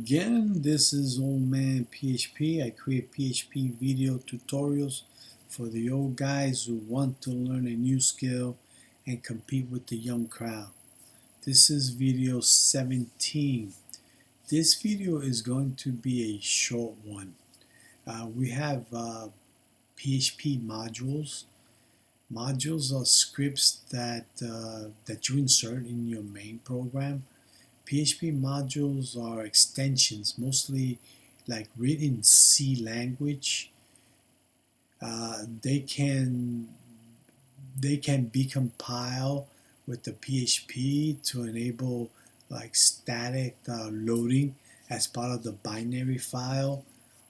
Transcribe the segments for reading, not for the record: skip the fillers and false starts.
Again, this is Old Man PHP. I create PHP video tutorials for the old guys who want to learn a new skill and compete with the young crowd. This is video 17. This video is going to be a short one. We have PHP modules. Modules are scripts that you insert in your main program. PHP modules are extensions, mostly like written in C language. They can be compiled with the PHP to enable like static loading as part of the binary file,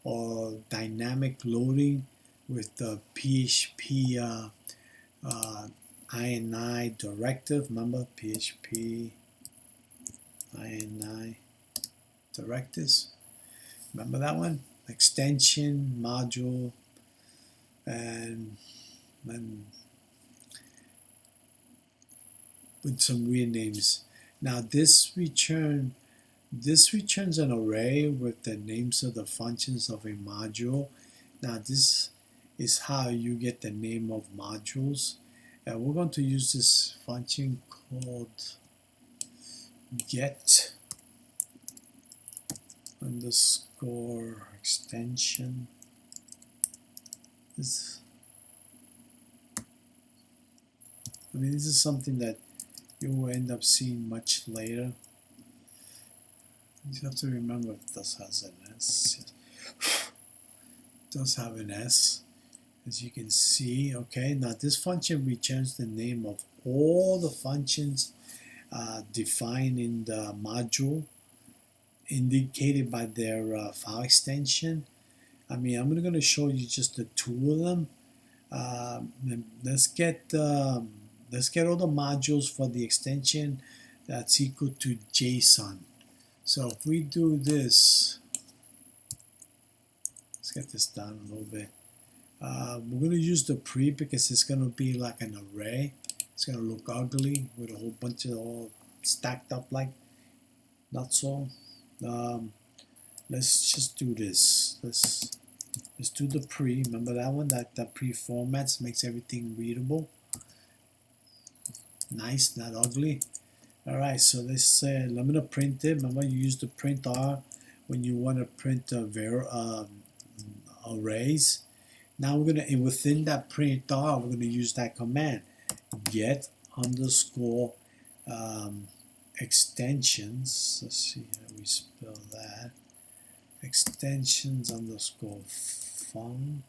or dynamic loading with the PHP ini directive. Remember PHP ini directives? Remember that one? Extension, module, and with some weird names. Now this returns an array with the names of the functions of a module. Now this is how you get the name of modules. And we're going to use this function called get underscore extension. This is something that you will end up seeing much later. You have to remember it does have an S. It does have an S, as you can see. Okay, now this function returns the name of all the functions defined in the module, indicated by their file extension. I'm going to show you just the two of them. Let's get all the modules for the extension that's equal to JSON. So if we do this, let's get this down a little bit. We're going to use the pre because it's going to be like an array. It's going to look ugly with a whole bunch of all stacked up like not so. Let's just do this. Let's do the pre. Remember that one? That pre formats makes everything readable. Nice, not ugly. All right, so let's say I'm going to print it. Remember, you use the print R when you want to print arrays. Now we're going to, within that print R, we're going to use that command, get underscore extensions. Let's see how we spell that. Extensions underscore func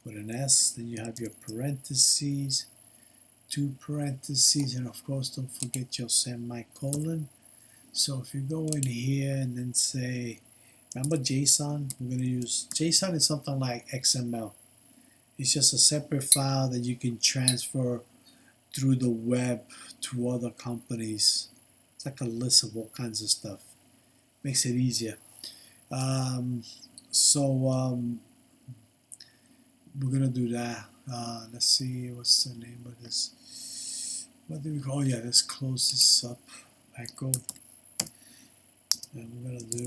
with an S. Then you have your parentheses, two parentheses, and of course don't forget your semicolon. So if you go in here and then say, remember JSON, we're going to use JSON is something like XML. It's just a separate file that you can transfer through the web to other companies. It's like a list of all kinds of stuff. Makes it easier. We're gonna do that. Let's see, what's the name of this? What do we call? Oh yeah, let's close this up. Echo. And we're gonna do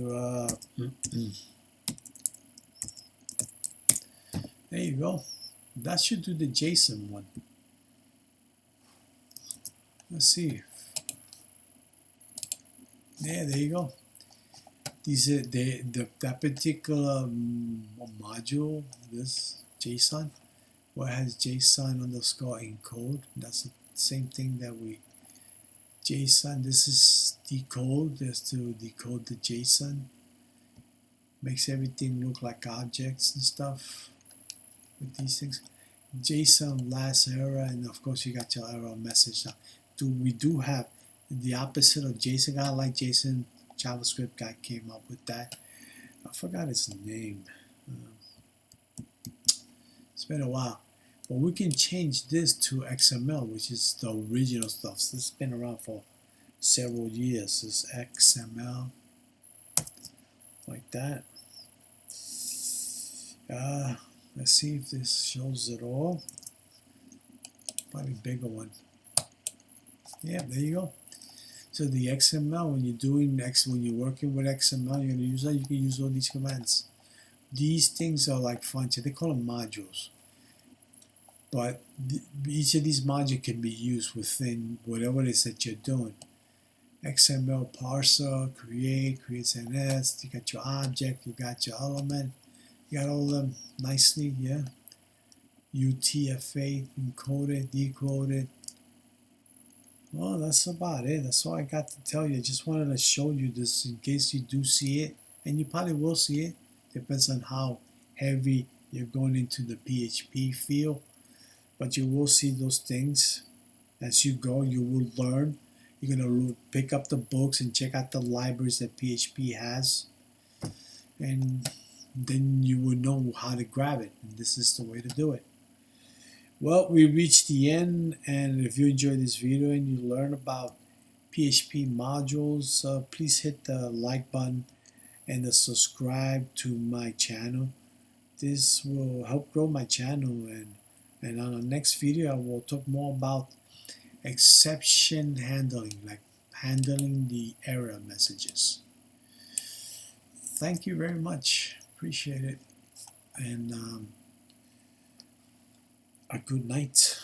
there you go. That should do the JSON one. Let's see. Yeah, there you go. These are that particular module, this JSON, what has JSON underscore encode. That's the same thing that we JSON. This is decode, just to decode the JSON. Makes everything look like objects and stuff with these things. JSON last error, and of course you got your error message. Now, we do have the opposite of JSON. I like JSON. JavaScript guy came up with that. I forgot its name. It's been a while. But we can change this to XML, which is the original stuff. So it's been around for several years. This XML, like that. Let's see if this shows it all. Probably bigger one. Yeah, there you go. So the XML, when you're working with XML, you're gonna use that. You can use all these commands. These things are like functions. They call them modules. But each of these modules can be used within whatever it is that you're doing. XML parser, creates NS, you got your object, you got your element, you got all of them nicely, yeah. UTF-8, encoded, decoded. Well, that's about it. That's all I got to tell you. I just wanted to show you this in case you do see it, and you probably will see it. Depends on how heavy you're going into the PHP field, but you will see those things as you go. You will learn. You're going to pick up the books and check out the libraries that PHP has, and then you will know how to grab it, and this is the way to do it. Well, we reached the end, and if you enjoyed this video and you learn about PHP modules, please hit the like button and the subscribe to my channel. This will help grow my channel, and on the next video I will talk more about exception handling, like handling the error messages. Thank you very much. Appreciate it. And a good night.